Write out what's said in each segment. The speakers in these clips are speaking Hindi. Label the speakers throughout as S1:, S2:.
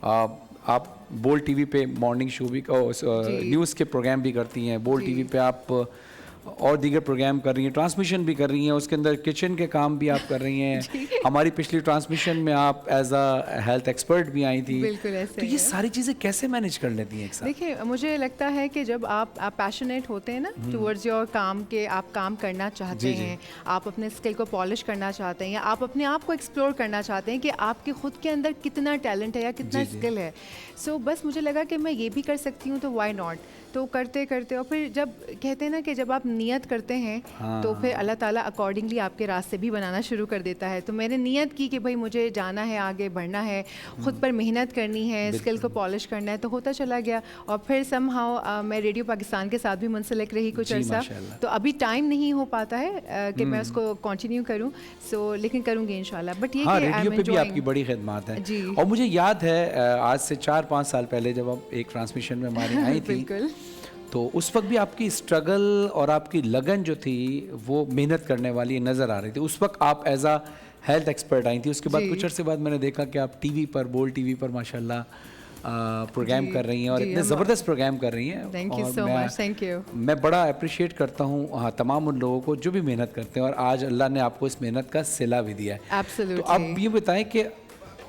S1: आप बोल्ड टीवी पे मॉर्निंग शो भी न्यूज़ के प्रोग्राम भी करती हैं, बोल्ड टीवी पे आप और दीगर प्रोग्राम कर रही हैं, ट्रांसमिशन भी कर रही हैं, उसके अंदर किचन के काम भी आप कर रही हैं। हमारी पिछली ट्रांसमिशन में आप एज अ हेल्थ एक्सपर्ट भी आई थी।
S2: बिल्कुल ऐसे
S1: तो ये सारी चीज़ें कैसे मैनेज कर लेती हैं एक साथ?
S2: देखिए, मुझे लगता है कि जब आप पैशनेट होते हैं ना टुवर्ड्स योर काम के, आप काम करना चाहते हैं, आप अपने स्किल को पॉलिश करना चाहते हैं, या आप अपने आप को एक्सप्लोर करना चाहते हैं कि आपके खुद के अंदर कितना टैलेंट है या कितना स्किल है। सो बस मुझे लगा कि मैं ये भी कर सकती हूँ, तो व्हाई नॉट। तो करते करते और फिर जब कहते हैं ना कि जब आप नियत करते हैं तो फिर अल्लाह ताला अकॉर्डिंगली आपके रास्ते भी बनाना शुरू कर देता है। तो मैंने नियत की कि भाई मुझे जाना है, आगे बढ़ना है, खुद पर मेहनत करनी है, स्किल को पॉलिश करना है, तो होता चला गया। और फिर समहाउ मैं रेडियो पाकिस्तान के साथ भी मुंसलिक रही कुछ अर्सा। तो अभी टाइम नहीं हो पाता है कि मैं उसको कंटिन्यू करूं, सो लेकिन करूंगी इंशाल्लाह। बट ये कि
S1: रेडियो पे भी आपकी बड़ी खिदमत है
S2: जी।
S1: और मुझे याद है आज से 4-5 साल पहले जब आप एक ट्रांसमिशन में हमारी आई थी तो उस वक्त भी आपकी स्ट्रगल और आपकी लगन जो थी वो मेहनत करने वाली नज़र आ रही थी। उस वक्त आप एज आ हेल्थ एक्सपर्ट आई थी, उसके बाद कुछ अर्से बाद मैंने देखा कि आप टीवी पर, बोल्ड टीवी पर माशाल्लाह प्रोग्राम कर रही हैं और इतने ज़बरदस्त प्रोग्राम कर रही हैं।
S2: Thank you so much. Thank you.
S1: मैं बड़ा अप्रिशिएट करता हूँ तमाम उन लोगों को जो भी मेहनत करते हैं और आज अल्लाह ने आपको इस मेहनत का सिला भी दिया है।
S2: एब्सोल्युटली।
S1: तो आप ये बताएं कि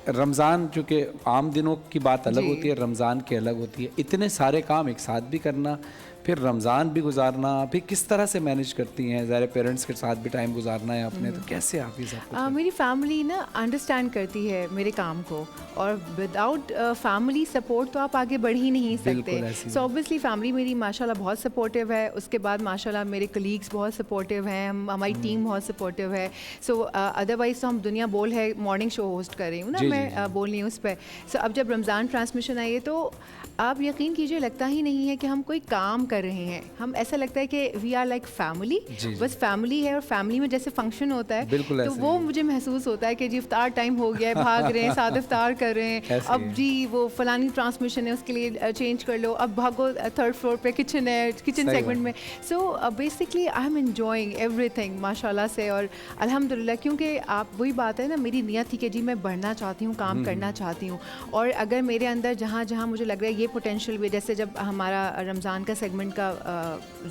S1: रमज़ान चूँकि आम दिनों की बात अलग होती है, रमज़ान की अलग होती है, इतने सारे काम एक साथ भी करना, फिर रमज़ान भी गुजारना, फिर किस तरह से मैनेज करती हैं? ज़ाहिर पेरेंट्स के साथ भी टाइम गुजारना है आपने, तो कैसे आप ये सब?
S2: मेरी फैमिली ना अंडरस्टैंड करती है मेरे काम को, और विदाउट फैमिली सपोर्ट तो आप आगे बढ़ ही नहीं सकते। सो ऑब्वियसली फैमिली मेरी माशाल्लाह बहुत सपोर्टिव है। उसके बाद माशाल्लाह मेरे कलीग्स बहुत सपोर्टिव हैं, हमारी टीम बहुत सपोर्टिव है। सो अदरवाइज तो हम दुनिया बोल है मॉर्निंग शो होस्ट कर रही हूँ ना मैं, बोल रही हूँ उस पर। सो अब जब रमज़ान ट्रांसमिशन आई है तो आप यकीन कीजिए लगता ही नहीं है कि हम कोई काम कर रहे हैं, हम ऐसा लगता है कि वी आर लाइक फैमिली। बस फैमिली है और फैमिली में जैसे फंक्शन होता है तो वो मुझे महसूस होता है कि जी इफ्तार टाइम हो गया है, भाग रहे हैं, साथ इफ्तार कर रहे हैं, अब जी वो फलानी ट्रांसमिशन है उसके लिए चेंज कर लो, अब भागो थर्ड फ्लोर पे किचन है, किचन सेगमेंट में। So basically I am enjoying everything माशाल्लाह से। और अल्हम्दुलिल्लाह, क्योंकि आप वही बात है ना, मेरी नियत थी कि जी मैं बढ़ना चाहती हूँ, काम करना चाहती हूँ, और अगर मेरे अंदर जहाँ जहाँ मुझे लग रहा है ये पोटेंशियल भी, जैसे जब हमारा रमज़ान का सेगमेंट का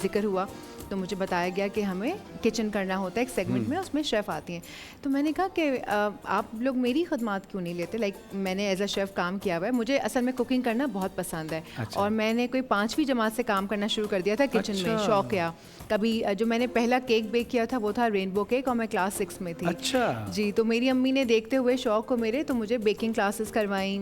S2: जिक्र हुआ तो मुझे बताया गया कि हमें किचन करना होता है एक सेगमेंट में, उसमें शेफ़ आती हैं। तो मैंने कहा कि आप लोग मेरी खदमात क्यों नहीं लेते? लाइक मैंने एज अ शेफ़ काम किया हुआ है, मुझे असल में कुकिंग करना बहुत पसंद है। और मैंने कोई 5वीं जमात से काम करना शुरू कर दिया था किचन में, शौक किया। कभी जो मैंने पहला केक बेक किया था वो था रेनबो केक, और मैं क्लास 6 में थी। जी, तो मेरी अम्मी ने देखते हुए शौक को मेरे, तो मुझे बेकिंग क्लासेस करवाई।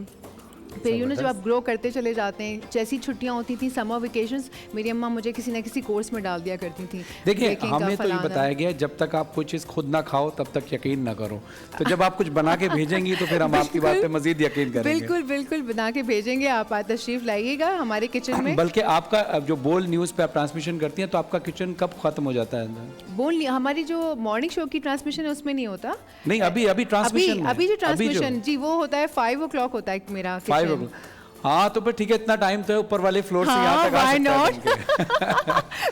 S2: फिर जब आप ग्रो करते चले जाते हैं, जैसी छुट्टियां होती थी, समर वेकेशंस, मेरी अम्मा मुझे किसी न किसी कोर्स में डाल दिया करती थी।
S1: देखिए, हमें तो ये बताया गया जब तक आप कोई चीज़ खुद ना खाओ तब तक यकीन ना करो। तो जब आप कुछ बना के भेजेंगी तो फिर हम आपकी बात पे मजीद यकीन करेंगे।
S2: बिल्कुल बिल्कुल बना के भेजेंगे, आप तशरीफ लाइएगा हमारे किचन में।
S1: बल्कि आपका जो बोल न्यूज़ पे आप ट्रांसमिशन करती हैं तो आपका किचन कब खत्म हो जाता है?
S2: बोल हमारी जो मॉर्निंग शो की ट्रांसमिशन है उसमें नहीं होता।
S1: नहीं, अभी ट्रांसमिशन,
S2: अभी जो ट्रांसमिशन जी वो होता है 5 o'clock होता है मेरा किचन।
S1: हाँ, तो फिर ठीक है, इतना टाइम तो है, ऊपर वाले फ्लोर से यहाँ तक आ सकते हैं।